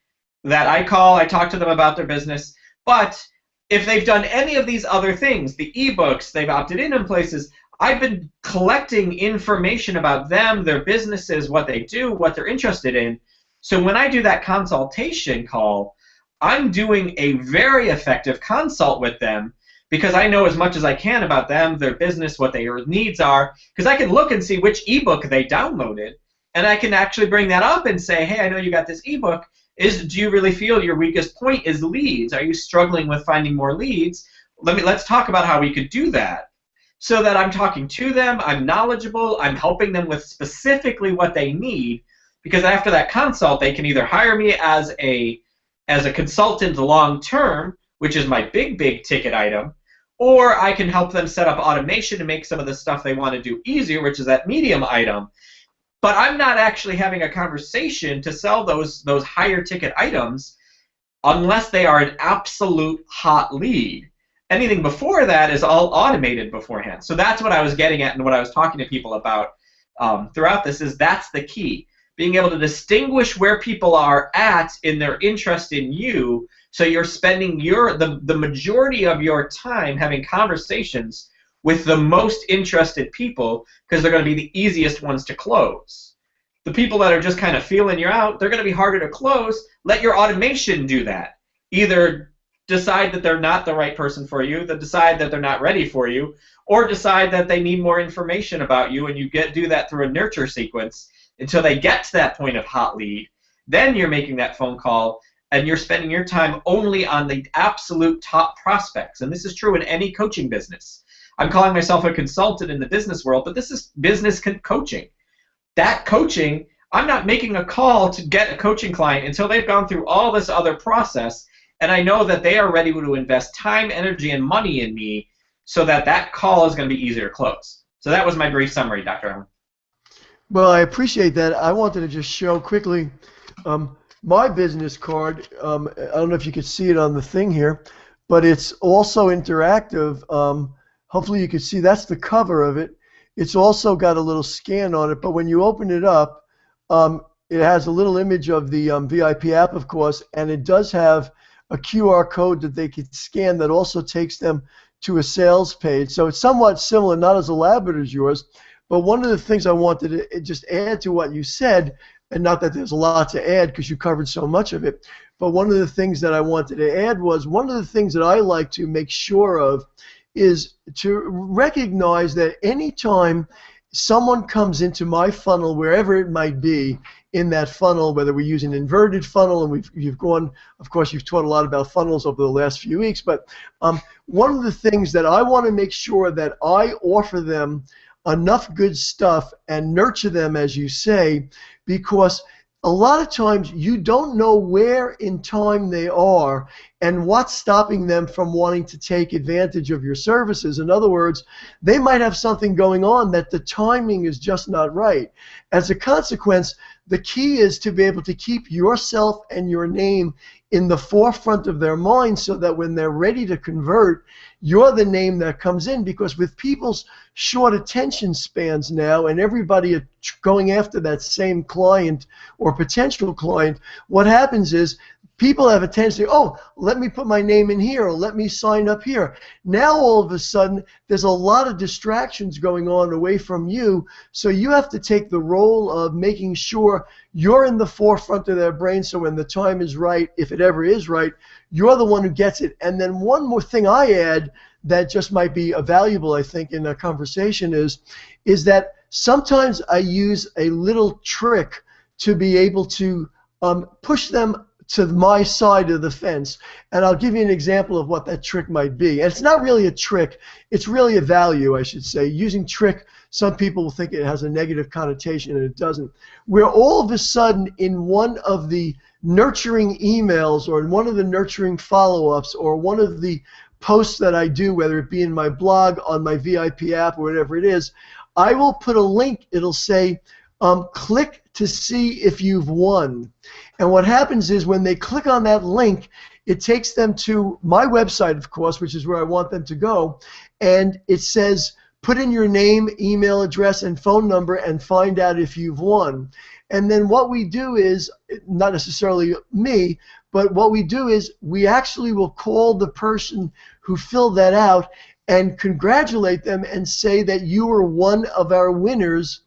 that I call, I talk to them about their business, but if they've done any of these other things, the ebooks, they've opted in places, I've been collecting information about them, their businesses, what they do, what they're interested in. So when I do that consultation call, I'm doing a very effective consult with them because I know as much as I can about them, their business, what their needs are, because I can look and see which ebook they downloaded, and I can actually bring that up and say, hey, I know you got this ebook. Do you really feel your weakest point is leads? Are you struggling with finding more leads? Let's talk about how we could do that so that I'm talking to them, I'm knowledgeable, I'm helping them with specifically what they need, because after that consult, they can either hire me as a consultant long term, which is my big ticket item, or I can help them set up automation to make some of the stuff they want to do easier, which is that medium item. But I'm not actually having a conversation to sell those higher ticket items unless they are an absolute hot lead. Anything before that is all automated beforehand. So that's what I was getting at and what I was talking to people about throughout this is that's the key. Being able to distinguish where people are at in their interest in you, so you're spending the majority of your time having conversations with the most interested people because they're going to be the easiest ones to close. The people that are just kind of feeling you out, they're going to be harder to close. Let your automation do that. Either decide that they're not the right person for you, decide that they're not ready for you, or decide that they need more information about you, and you do that through a nurture sequence until they get to that point of hot lead. Then you're making that phone call, and you're spending your time only on the absolute top prospects. And this is true in any coaching business. I'm calling myself a consultant in the business world, but this is business coaching. That coaching, I'm not making a call to get a coaching client until they've gone through all this other process, and I know that they are ready to invest time, energy, and money in me so that call is going to be easier to close. So that was my brief summary, Dr. Allen. Well, I appreciate that. I wanted to just show quickly my business card. I don't know if you could see it on the thing here, but it's also interactive. Hopefully you can see that's the cover of it. It's also got a little scan on it, but when you open it up, it has a little image of the VIP app, of course, and it does have a QR code that they could scan that also takes them to a sales page. So it's somewhat similar, not as elaborate as yours, but one of the things I wanted to just add to what you said, and not that there's a lot to add because you covered so much of it, but one of the things that I wanted to add was one of the things that I like to make sure of is to recognize that anytime someone comes into my funnel, wherever it might be in that funnel, whether we use an inverted funnel, and you've gone, of course, you've taught a lot about funnels over the last few weeks, but one of the things that I want to make sure that I offer them enough good stuff and nurture them, as you say, because a lot of times you don't know where in time they are and what's stopping them from wanting to take advantage of your services. In other words, they might have something going on that the timing is just not right. As a consequence, the key is to be able to keep yourself and your name in the forefront of their mind so that when they're ready to convert, you're the name that comes in. Because with people's short attention spans now and everybody going after that same client or potential client, what happens is people have a tendency, oh, let me put my name in here, or let me sign up here. Now all of a sudden, there's a lot of distractions going on away from you, so you have to take the role of making sure you're in the forefront of their brain, so when the time is right, if it ever is right, you're the one who gets it. And then one more thing I add that just might be valuable, I think, in a conversation is that sometimes I use a little trick to be able to push them to my side of the fence. And I'll give you an example of what that trick might be. And it's not really a trick, it's really a value, I should say. Using trick, some people will think it has a negative connotation, and it doesn't. Where all of a sudden in one of the nurturing emails or in one of the nurturing follow-ups or one of the posts that I do, whether it be in my blog, on my VIP app, or whatever it is, I will put a link. It'll say, click to see if you've won. And what happens is when they click on that link, it takes them to my website, of course, which is where I want them to go, and it says, put in your name, email address, and phone number and find out if you've won. And then what we do is, not necessarily me, but what we do is we actually will call the person who filled that out and congratulate them and say that you were one of our winners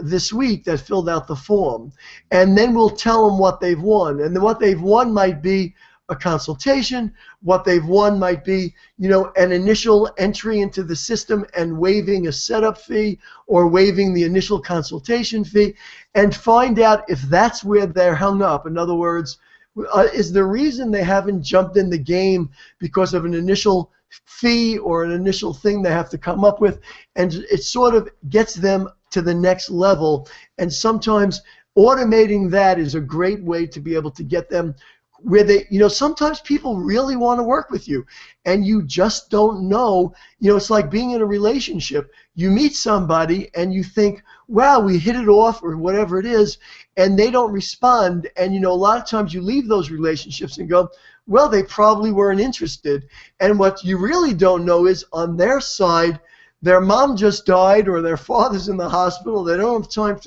this week that filled out the form. And then we'll tell them what they've won. And then what they've won might be a consultation. What they've won might be, an initial entry into the system and waiving a setup fee or waiving the initial consultation fee, and find out if that's where they're hung up. In other words, is the reason they haven't jumped in the game because of an initial fee or an initial thing they have to come up with, and it sort of gets them to the next level. And sometimes automating that is a great way to be able to get them where they, sometimes people really want to work with you and you just don't know. It's like being in a relationship. You meet somebody and you think, wow, we hit it off or whatever it is, and they don't respond. And a lot of times you leave those relationships and go, well, they probably weren't interested. And what you really don't know is on their side, their mom just died or their father's in the hospital. They don't have time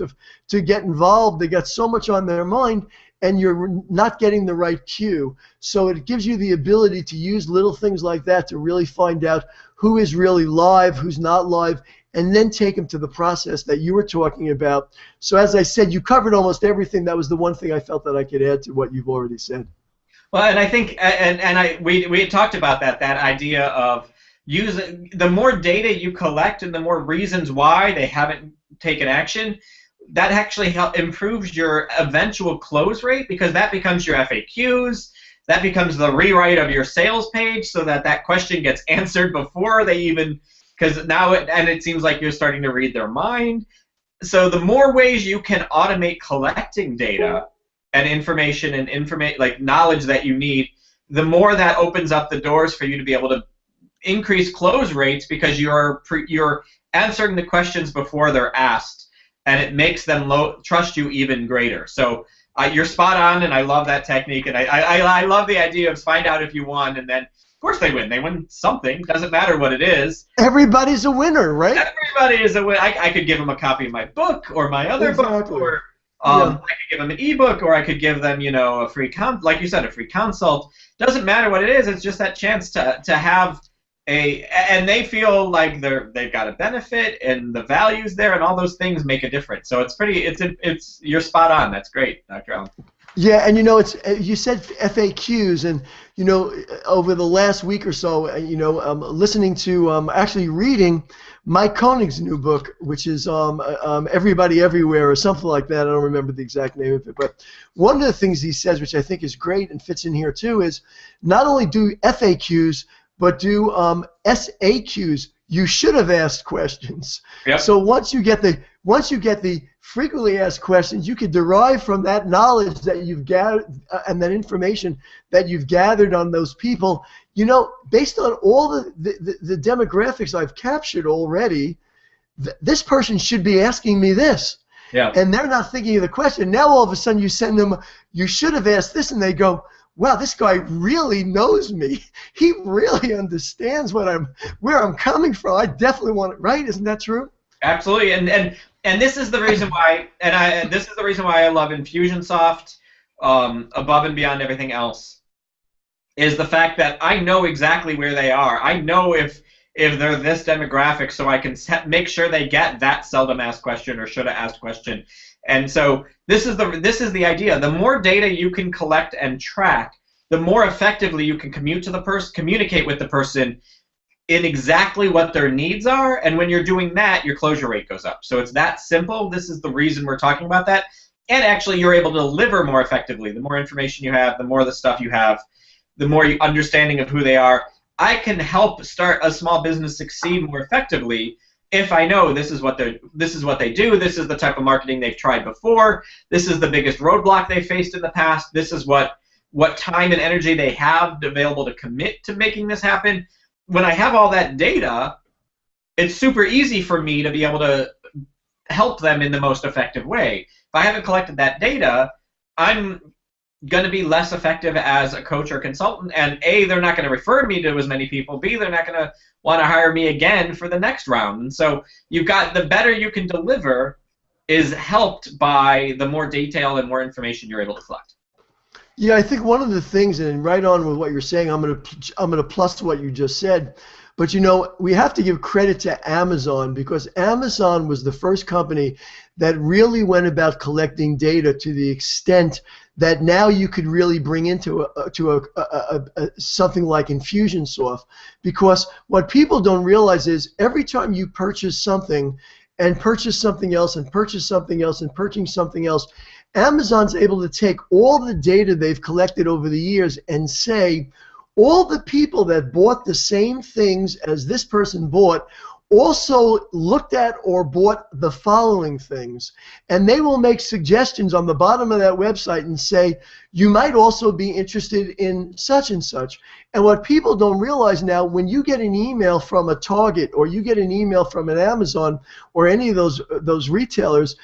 to get involved. They got so much on their mind, and you're not getting the right cue. So it gives you the ability to use little things like that to really find out who is really live, who's not live, and then take them to the process that you were talking about. So as I said, you covered almost everything. That was the one thing I felt that I could add to what you've already said. Well, and I think, we had talked about that idea of using the more data you collect and the more reasons why they haven't taken action, that actually improves your eventual close rate, because that becomes your FAQs, that becomes the rewrite of your sales page so that question gets answered before they even, because now it seems like you're starting to read their mind. So the more ways you can automate collecting data and information and like knowledge that you need, the more that opens up the doors for you to be able to increase close rates, because you're answering the questions before they're asked, and it makes them trust you even greater. So you're spot on, and I love that technique, and I love the idea of find out if you won, and then of course they win. They win something. Doesn't matter what it is. Everybody's a winner, right? Everybody is a winner. I could give them a copy of my book or my other book, or I could give them an ebook, or I could give them, a free like you said, a free consult. Doesn't matter what it is. It's just that chance to have and they feel like they've got a benefit, and the values there and all those things make a difference. So it's you're spot on. That's great, Dr. Allen. Yeah, and you said FAQs, and over the last week or so, listening to actually reading Mike Koenig's new book, which is Everybody Everywhere or something like that. I don't remember the exact name of it, but one of the things he says, which I think is great and fits in here too, is not only do FAQs, but do SAQs. You should have asked questions. Yep. So once you get the frequently asked questions, you could derive from that knowledge that you've gathered and that information that you've gathered on those people, you know, based on all the demographics I've captured already, this person should be asking me this. Yeah. And they're not thinking of the question. Now all of a sudden you send them, you should have asked this, and they go, wow, this guy really knows me. He really understands where I'm coming from. I definitely want it right. Isn't that true? Absolutely. And this is the reason why, this is the reason why I love Infusionsoft above and beyond everything else, is the fact that I know exactly where they are. I know if they're this demographic, so I can make sure they get that seldom asked question or should have asked question. And so this is the idea. The more data you can collect and track, the more effectively you can communicate with the person in exactly what their needs are. And when you're doing that, your closure rate goes up. So it's that simple. This is the reason we're talking about that. And actually, you're able to deliver more effectively. The more information you have, the more the stuff you have, the more understanding of who they are. I can help start a small business succeed more effectively if I know this is what they do, this is the type of marketing they've tried before, this is the biggest roadblock they faced in the past, this is what time and energy they have available to commit to making this happen. When I have all that data, it's super easy for me to be able to help them in the most effective way. If I haven't collected that data, I'm going to be less effective as a coach or consultant, and A, they're not going to refer me to as many people, B, they're not going to want to hire me again for the next round. And so you've got, the better you can deliver is helped by the more detail and more information you're able to collect. Yeah, I think one of the things, and right on with what you're saying, I'm gonna plus what you just said, but you know, we have to give credit to Amazon, because Amazon was the first company that really went about collecting data to the extent that now you could really bring into something like Infusionsoft. Because what people don't realize is every time you purchase something and purchase something else and purchase something else and purchase something else, Amazon's able to take all the data they've collected over the years and say, all the people that bought the same things as this person bought also looked at or bought the following things. And they will make suggestions on the bottom of that website and say, you might also be interested in such and such. And what people don't realize now, when you get an email from a Target or you get an email from an Amazon or any of those retailers,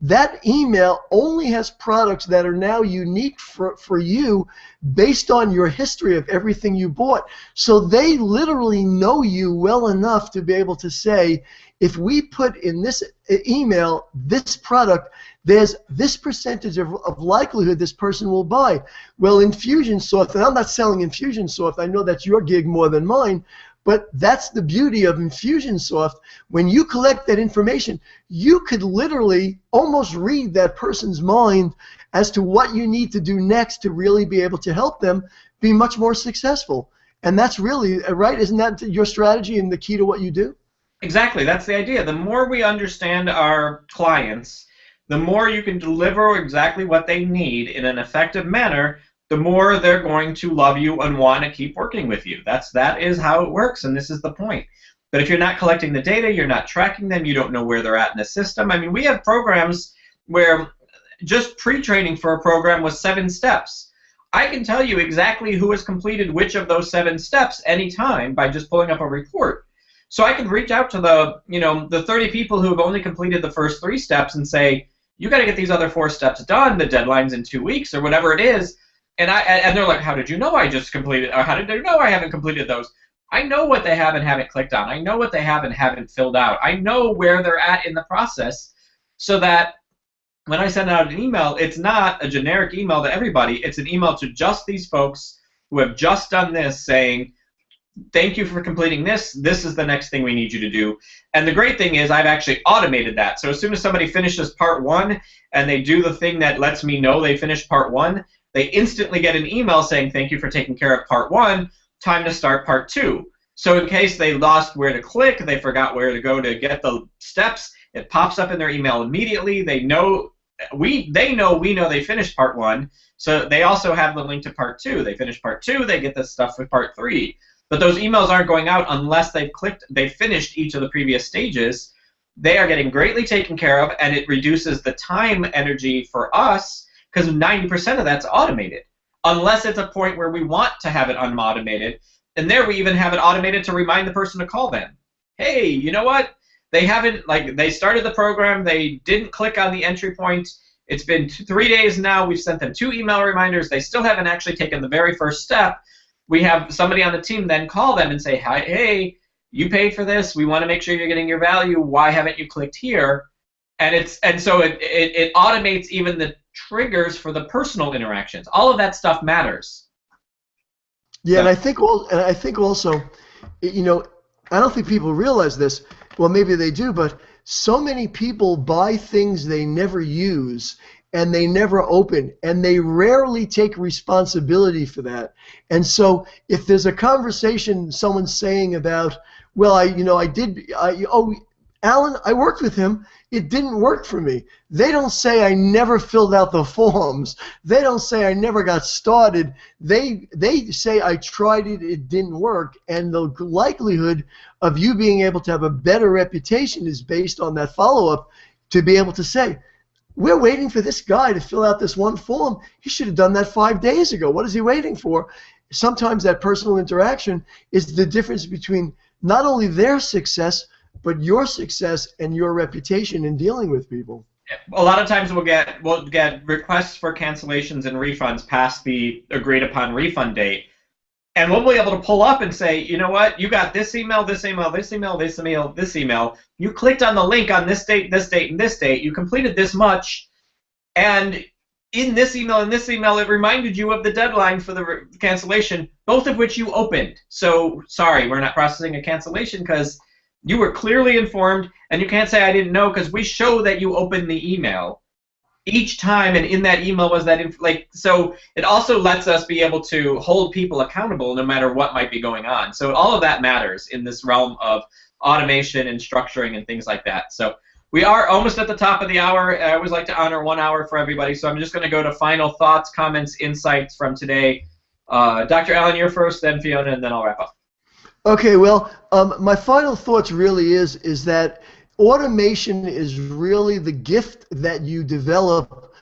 that email only has products that are now unique for you based on your history of everything you bought. So they literally know you well enough to be able to say, if we put in this email this product, there's this percentage of likelihood this person will buy. Well, Infusionsoft, and I'm not selling Infusionsoft, I know that's your gig more than mine, but that's the beauty of Infusionsoft. When you collect that information, you could literally almost read that person's mind as to what you need to do next to really be able to help them be much more successful. And that's really, right? Isn't that your strategy and the key to what you do? Exactly. That's the idea. The more we understand our clients, the more you can deliver exactly what they need in an effective manner, the more they're going to love you and want to keep working with you. That is how it works, and this is the point. But if you're not collecting the data, you're not tracking them, you don't know where they're at in the system. I mean, we have programs where just pre-training for a program was 7 steps. I can tell you exactly who has completed which of those 7 steps anytime by just pulling up a report. So I can reach out to the 30 people who have only completed the first 3 steps and say, you got to get these other 4 steps done. The deadline's in 2 weeks or whatever it is. And they're like, how did you know I just completed, or how did they know I haven't completed those? I know what they have and haven't clicked on. I know what they have and haven't filled out. I know where they're at in the process, so that when I send out an email, it's not a generic email to everybody. It's an email to just these folks who have just done this, saying, thank you for completing this. This is the next thing we need you to do. And the great thing is I've actually automated that. So as soon as somebody finishes part 1 and they do the thing that lets me know they finished part 1, they instantly get an email saying, thank you for taking care of part 1, time to start part 2. So in case they lost where to click, they forgot where to go to get the steps, it pops up in their email immediately. They know we know they finished part 1, so they also have the link to part 2. They finish part 2, they get the stuff with part 3. But those emails aren't going out unless they've finished each of the previous stages. they are getting greatly taken care of, and it reduces the time energy for us because 90% of that's automated, unless it's a point where we want to have it unautomated. And there we even have it automated to remind the person to call them. Hey, you know what? They haven't, like, they started the program, they didn't click on the entry point. It's been 3 days now. We've sent them 2 email reminders. They still haven't actually taken the very first step. We have somebody on the team then call them and say, hi, hey, you paid for this. We want to make sure you're getting your value. Why haven't you clicked here? And so it automates even the triggers for the personal interactions. All of that stuff matters. Yeah, and I think also, you know, I don't think people realize this. Well, maybe they do, but so many people buy things they never use and they never open, and they rarely take responsibility for that. And so if there's a conversation someone's saying about, well, Alan, I worked with him. It didn't work for me. They don't say I never filled out the forms. They don't say I never got started. They say I tried it, it didn't work. And the likelihood of you being able to have a better reputation is based on that follow-up, to be able to say, we're waiting for this guy to fill out this one form. He should have done that 5 days ago. What is he waiting for? Sometimes that personal interaction is the difference between not only their success, but your success and your reputation in dealing with people. A lot of times we'll get requests for cancellations and refunds past the agreed upon refund date, and we'll be able to pull up and say, you know what, you got this email, this email, this email, this email, this email. You clicked on the link on this date, and this date. You completed this much, and in this email and this email, it reminded you of the deadline for the cancellation, both of which you opened. So sorry, we're not processing a cancellation because you were clearly informed, and you can't say I didn't know because we show that you opened the email each time, and in that email was that so it also lets us be able to hold people accountable no matter what might be going on. So all of that matters in this realm of automation and structuring and things like that. So we are almost at the top of the hour. I always like to honor 1 hour for everybody, so I'm just going to go to final thoughts, comments, insights from today. Dr. Allen, you're first, then Fiona, and then I'll wrap up. Okay, well, my final thoughts really is that automation is really the gift that you develop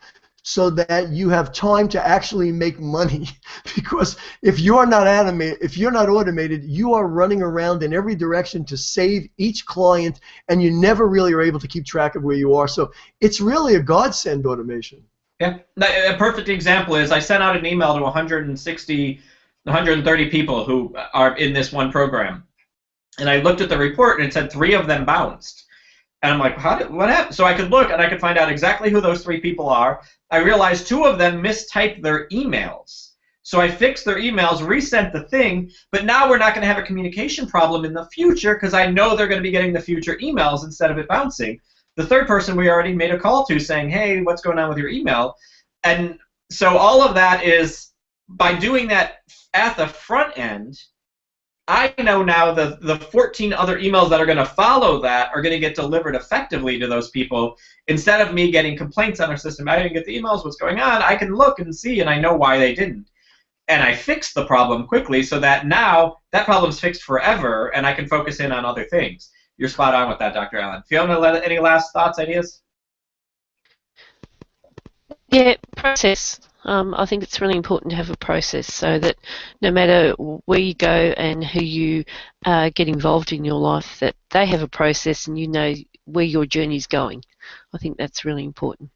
so that you have time to actually make money. Because if you're not automated, you are running around in every direction to save each client, and you never really are able to keep track of where you are. So it's really a godsend, automation. Yeah, a perfect example is I sent out an email to 130 people who are in this one program, and I looked at the report and it said 3 of them bounced, and I'm like, what happened? So I could look and I could find out exactly who those 3 people are. I realized 2 of them mistyped their emails, so I fixed their emails, resent the thing, but now we're not going to have a communication problem in the future because I know they're going to be getting the future emails instead of it bouncing. The 3rd person we already made a call to saying, hey, what's going on with your email? And so all of that is, by doing that at the front end, I know now the 14 other emails that are going to follow that are going to get delivered effectively to those people. Instead of me getting complaints on our system, I didn't get the emails, what's going on? I can look and see, and I know why they didn't. And I fixed the problem quickly so that now that problem's fixed forever, and I can focus in on other things. You're spot on with that, Dr. Allen. Fiona, any last thoughts, ideas? Yeah, process. I think it's really important to have a process so that no matter where you go and who you get involved in your life, that they have a process and you know where your journey's going. I think that's really important.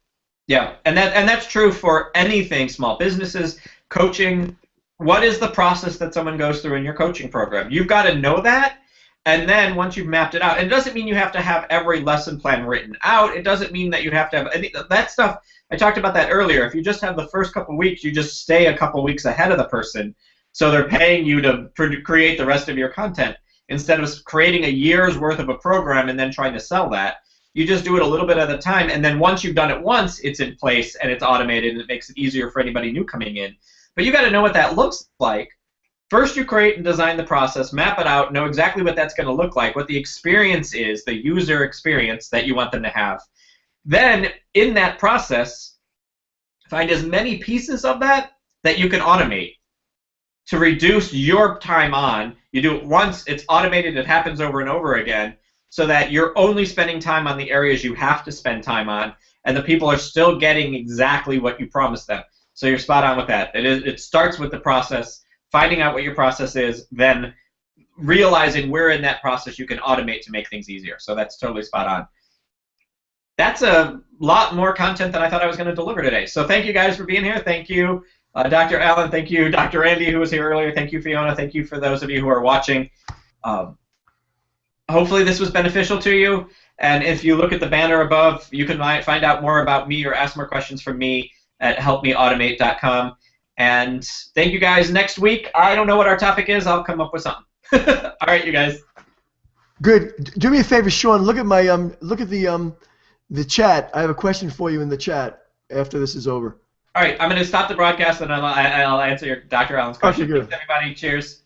Yeah, and that's true for anything, small businesses, coaching. What is the process that someone goes through in your coaching program? You've got to know that, and then once you've mapped it out, and it doesn't mean you have to have every lesson plan written out. It doesn't mean that you have to have that stuff. I talked about that earlier. If you just have the first couple weeks, you just stay a couple weeks ahead of the person, so they're paying you to create the rest of your content instead of creating a year's worth of a program and then trying to sell that. You just do it a little bit at a time, and then once you've done it once, it's in place and it's automated, and it makes it easier for anybody new coming in. But you got to know what that looks like. First, you create and design the process, map it out, know exactly what that's going to look like, what the experience is, the user experience that you want them to have. Then, in that process, find as many pieces of that you can automate to reduce your time on. You do it once, it's automated, it happens over and over again. so that you're only spending time on the areas you have to spend time on, and the people are still getting exactly what you promised them. So you're spot on with that. It starts with the process, finding out what your process is, then realizing where in that process you can automate to make things easier. So that's totally spot on. That's a lot more content than I thought I was going to deliver today. So thank you guys for being here. Thank you, Dr. Allen. Thank you, Dr. Andy, who was here earlier. Thank you, Fiona. Thank you for those of you who are watching. Hopefully this was beneficial to you. And if you look at the banner above, you can find out more about me or ask more questions from me at helpmeautomate.com. And thank you guys. Next week, I don't know what our topic is. I'll come up with something. All right, you guys. Good. Do me a favor, Sean. Look at my look at the chat. I have a question for you in the chat after this is over. All right, I'm going to stop the broadcast and I'll answer Dr. Allen's question. Okay, good. Thanks, everybody. Cheers.